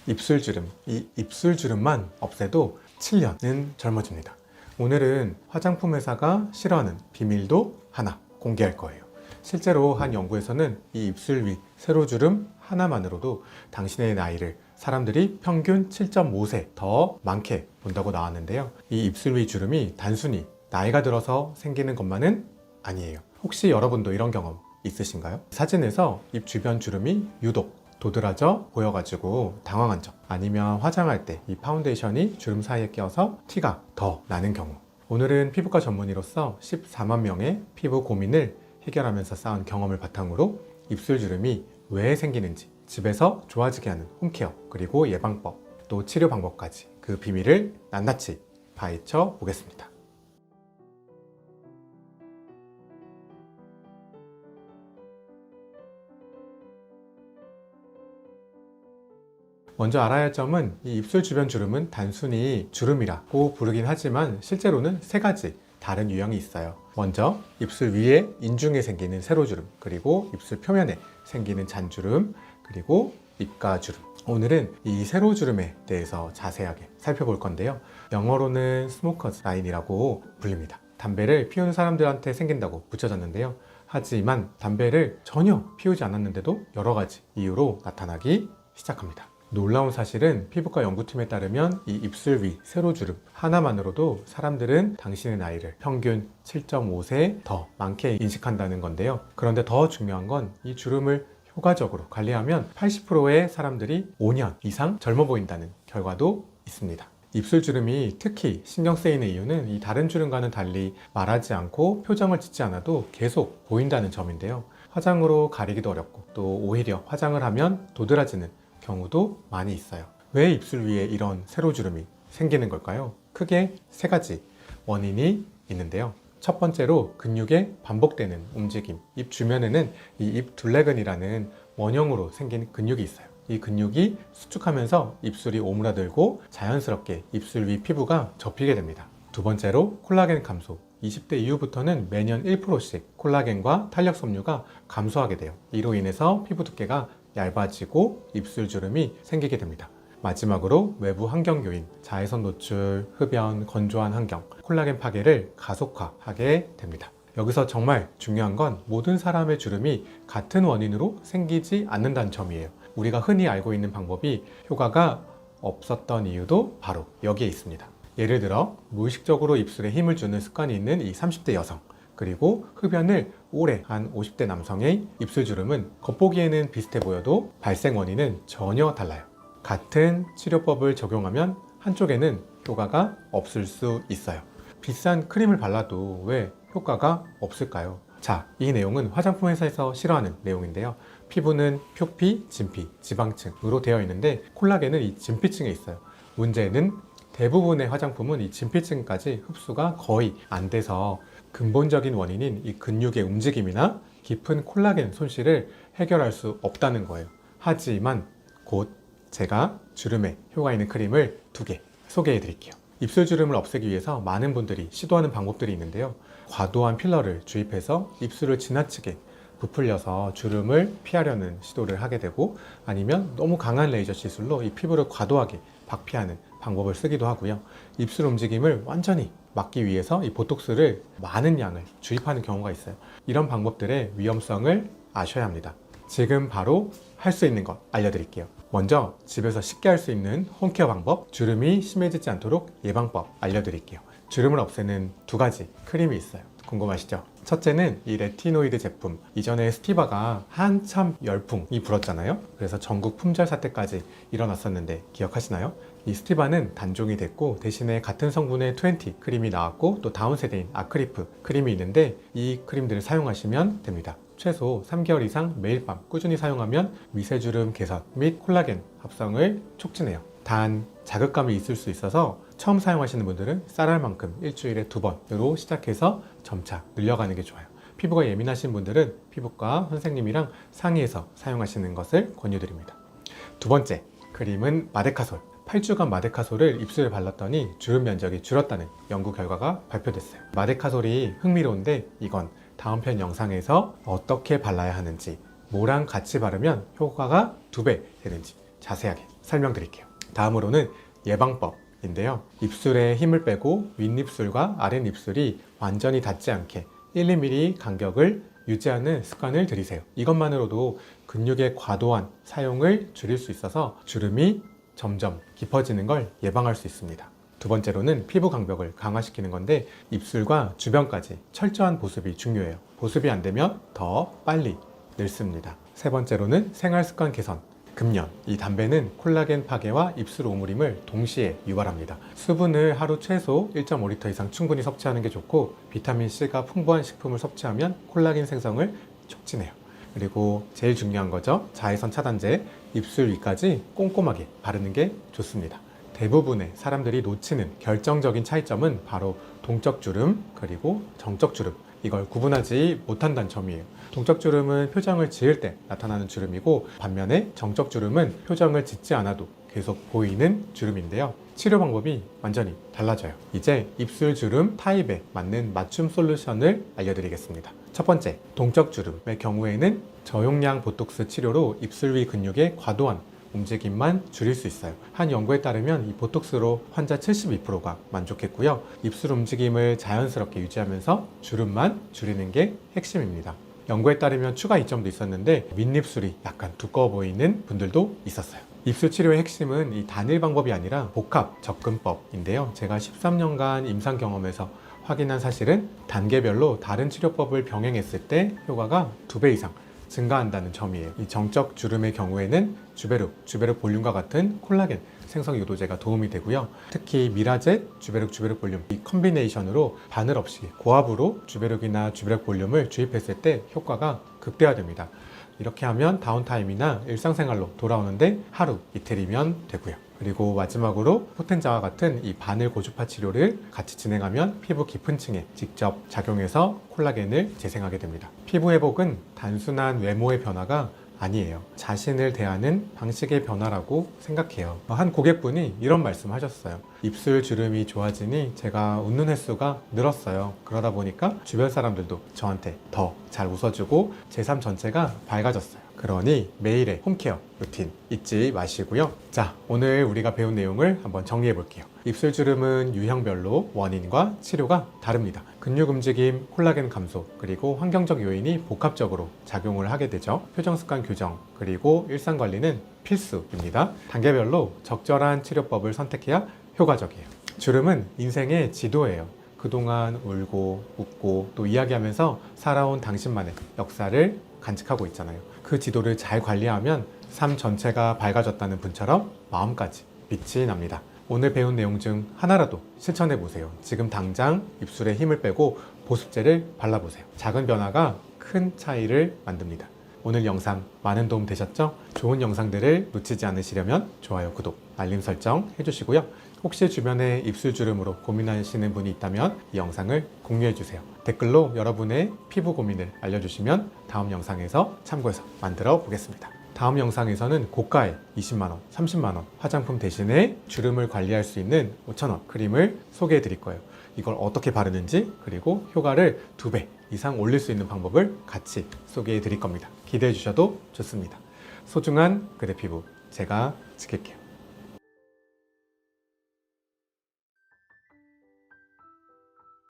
입술주름, 이 입술주름만 없애도 7년은 젊어집니다. 오늘은 화장품 회사가 싫어하는 비밀도 하나 공개할 거예요. 실제로 한 연구에서는 이 입술 위 세로주름 하나만으로도 당신의 나이를 사람들이 평균 7.5세 더 많게 본다고 나왔는데요. 이 입술 위 주름이 단순히 나이가 들어서 생기는 것만은 아니에요. 혹시 여러분도 이런 경험 있으신가요? 사진에서 입 주변 주름이 유독 도드라져 보여가지고 당황한 적, 아니면 화장할 때 이 파운데이션이 주름 사이에 껴서 티가 더 나는 경우. 오늘은 피부과 전문의로서 14만 명의 피부 고민을 해결하면서 쌓은 경험을 바탕으로 입술 주름이 왜 생기는지, 집에서 좋아지게 하는 홈케어, 그리고 예방법, 또 치료 방법까지 그 비밀을 낱낱이 파헤쳐 보겠습니다. 먼저 알아야 할 점은 이 입술 주변 주름은 단순히 주름이라고 부르긴 하지만 실제로는 세 가지 다른 유형이 있어요. 먼저 입술 위에 인중에 생기는 세로주름, 그리고 입술 표면에 생기는 잔주름, 그리고 입가주름. 오늘은 이 세로주름에 대해서 자세하게 살펴볼 건데요. 영어로는 스모커즈 라인이라고 불립니다. 담배를 피우는 사람들한테 생긴다고 붙여졌는데요. 하지만 담배를 전혀 피우지 않았는데도 여러 가지 이유로 나타나기 시작합니다. 놀라운 사실은 피부과 연구팀에 따르면 이 입술 위 세로주름 하나만으로도 사람들은 당신의 나이를 평균 7.5세 더 많게 인식한다는 건데요. 그런데 더 중요한 건 이 주름을 효과적으로 관리하면 80%의 사람들이 5년 이상 젊어 보인다는 결과도 있습니다. 입술 주름이 특히 신경 쓰이는 이유는 이 다른 주름과는 달리 말하지 않고 표정을 짓지 않아도 계속 보인다는 점인데요. 화장으로 가리기도 어렵고 또 오히려 화장을 하면 도드라지는 경우도 많이 있어요. 왜 입술 위에 이런 세로주름이 생기는 걸까요? 크게 세 가지 원인이 있는데요. 첫 번째로 근육의 반복되는 움직임. 입 주변에는 이 입 둘레근이라는 원형으로 생긴 근육이 있어요. 이 근육이 수축하면서 입술이 오므라들고 자연스럽게 입술 위 피부가 접히게 됩니다. 두 번째로 콜라겐 감소. 20대 이후부터는 매년 1%씩 콜라겐과 탄력 섬유가 감소하게 돼요. 이로 인해서 피부 두께가 얇아지고 입술 주름이 생기게 됩니다. 마지막으로 외부 환경 요인, 자외선 노출, 흡연, 건조한 환경, 콜라겐 파괴를 가속화하게 됩니다. 여기서 정말 중요한 건 모든 사람의 주름이 같은 원인으로 생기지 않는다는 점이에요. 우리가 흔히 알고 있는 방법이 효과가 없었던 이유도 바로 여기에 있습니다. 예를 들어 무의식적으로 입술에 힘을 주는 습관이 있는 이 30대 여성, 그리고 흡연을 오래 한 50대 남성의 입술 주름은 겉보기에는 비슷해 보여도 발생 원인은 전혀 달라요. 같은 치료법을 적용하면 한쪽에는 효과가 없을 수 있어요. 비싼 크림을 발라도 왜 효과가 없을까요? 자, 이 내용은 화장품 회사에서 싫어하는 내용인데요. 피부는 표피, 진피, 지방층으로 되어 있는데 콜라겐은 이 진피층에 있어요. 문제는 대부분의 화장품은 이 진피층까지 흡수가 거의 안 돼서 근본적인 원인인 이 근육의 움직임이나 깊은 콜라겐 손실을 해결할 수 없다는 거예요. 하지만 곧 제가 주름에 효과 있는 크림을 2개 소개해 드릴게요. 입술 주름을 없애기 위해서 많은 분들이 시도하는 방법들이 있는데요. 과도한 필러를 주입해서 입술을 지나치게 부풀려서 주름을 피하려는 시도를 하게 되고, 아니면 너무 강한 레이저 시술로 이 피부를 과도하게 박피하는 방법을 쓰기도 하고요. 입술 움직임을 완전히 막기 위해서 이 보톡스를 많은 양을 주입하는 경우가 있어요. 이런 방법들의 위험성을 아셔야 합니다. 지금 바로 할 수 있는 것 알려드릴게요. 먼저 집에서 쉽게 할 수 있는 홈케어 방법, 주름이 심해지지 않도록 예방법 알려드릴게요. 주름을 없애는 2가지 크림이 있어요. 궁금하시죠? 첫째는 이 레티노이드 제품. 이전에 스티바가 한참 열풍이 불었잖아요. 그래서 전국 품절 사태까지 일어났었는데 기억하시나요? 이 스티바는 단종이 됐고 대신에 같은 성분의 20 크림이 나왔고 또 다음 세대인 아크리프 크림이 있는데 이 크림들을 사용하시면 됩니다. 최소 3개월 이상 매일 밤 꾸준히 사용하면 미세주름 개선 및 콜라겐 합성을 촉진해요. 단 자극감이 있을 수 있어서 처음 사용하시는 분들은 쌀알 만큼 일주일에 2번으로 시작해서 점차 늘려가는 게 좋아요. 피부가 예민하신 분들은 피부과 선생님이랑 상의해서 사용하시는 것을 권유드립니다. 두 번째 크림은 마데카솔. 8주간 마데카솔을 입술에 발랐더니 주름 면적이 줄었다는 연구 결과가 발표됐어요. 마데카솔이 흥미로운데 이건 다음 편 영상에서 어떻게 발라야 하는지, 뭐랑 같이 바르면 효과가 2배 되는지 자세하게 설명드릴게요. 다음으로는 예방법인데요. 입술에 힘을 빼고 윗입술과 아랫입술이 완전히 닿지 않게 1~2mm 간격을 유지하는 습관을 들이세요. 이것만으로도 근육의 과도한 사용을 줄일 수 있어서 주름이 점점 깊어지는 걸 예방할 수 있습니다. 두 번째로는 피부 강벽을 강화시키는 건데 입술과 주변까지 철저한 보습이 중요해요. 보습이 안 되면 더 빨리 늙습니다. 세 번째로는 생활습관 개선. 금연, 이 담배는 콜라겐 파괴와 입술 오므림을 동시에 유발합니다. 수분을 하루 최소 1.5리터 이상 충분히 섭취하는 게 좋고 비타민C가 풍부한 식품을 섭취하면 콜라겐 생성을 촉진해요. 그리고 제일 중요한 거죠. 자외선 차단제, 입술 위까지 꼼꼼하게 바르는 게 좋습니다. 대부분의 사람들이 놓치는 결정적인 차이점은 바로 동적 주름 그리고 정적 주름, 이걸 구분하지 못한다는 점이에요. 동적 주름은 표정을 지을 때 나타나는 주름이고 반면에 정적 주름은 표정을 짓지 않아도 계속 보이는 주름인데요. 치료 방법이 완전히 달라져요. 이제 입술 주름 타입에 맞는 맞춤 솔루션을 알려드리겠습니다. 첫 번째, 동적 주름의 경우에는 저용량 보톡스 치료로 입술 위 근육의 과도한 움직임만 줄일 수 있어요. 한 연구에 따르면 이 보톡스로 환자 72%가 만족했고요. 입술 움직임을 자연스럽게 유지하면서 주름만 줄이는 게 핵심입니다. 연구에 따르면 추가 이점도 있었는데 윗입술이 약간 두꺼워 보이는 분들도 있었어요. 입술 치료의 핵심은 이 단일 방법이 아니라 복합 접근법인데요. 제가 13년간 임상 경험에서 확인한 사실은 단계별로 다른 치료법을 병행했을 때 효과가 2배 이상 증가한다는 점이에요. 이 정적 주름의 경우에는 주베륵 볼륨과 같은 콜라겐 생성 유도제가 도움이 되고요. 특히 미라젯, 주베륵 볼륨 이 컨비네이션으로 바늘 없이 고압으로 주베륵이나 주베륵 볼륨을 주입했을 때 효과가 극대화됩니다. 이렇게 하면 다운타임이나 일상생활로 돌아오는데 하루 이틀이면 되고요. 그리고 마지막으로 포텐자와 같은 이 바늘 고주파 치료를 같이 진행하면 피부 깊은 층에 직접 작용해서 콜라겐을 재생하게 됩니다. 피부 회복은 단순한 외모의 변화가 아니에요. 자신을 대하는 방식의 변화라고 생각해요. 한 고객분이 이런 말씀 하셨어요. 입술 주름이 좋아지니 제가 웃는 횟수가 늘었어요. 그러다 보니까 주변 사람들도 저한테 더 잘 웃어주고 제 삶 전체가 밝아졌어요. 그러니 매일의 홈케어 루틴 잊지 마시고요. 자, 오늘 우리가 배운 내용을 한번 정리해 볼게요. 입술 주름은 유형별로 원인과 치료가 다릅니다. 근육 움직임, 콜라겐 감소, 그리고 환경적 요인이 복합적으로 작용을 하게 되죠. 표정 습관 교정, 그리고 일상 관리는 필수입니다. 단계별로 적절한 치료법을 선택해야 효과적이에요. 주름은 인생의 지도예요. 그동안 울고 웃고 또 이야기하면서 살아온 당신만의 역사를 간직하고 있잖아요. 그 지도를 잘 관리하면 삶 전체가 밝아졌다는 분처럼 마음까지 빛이 납니다. 오늘 배운 내용 중 하나라도 실천해 보세요. 지금 당장 입술에 힘을 빼고 보습제를 발라보세요. 작은 변화가 큰 차이를 만듭니다. 오늘 영상 많은 도움 되셨죠? 좋은 영상들을 놓치지 않으시려면 좋아요, 구독, 알림 설정 해주시고요. 혹시 주변에 입술 주름으로 고민하시는 분이 있다면 이 영상을 공유해 주세요. 댓글로 여러분의 피부 고민을 알려주시면 다음 영상에서 참고해서 만들어 보겠습니다. 다음 영상에서는 고가의 20만원, 30만원 화장품 대신에 주름을 관리할 수 있는 5,000원 크림을 소개해 드릴 거예요. 이걸 어떻게 바르는지 그리고 효과를 2배 이상 올릴 수 있는 방법을 같이 소개해 드릴 겁니다. 기대해 주셔도 좋습니다. 소중한 그대 피부 제가 지킬게요.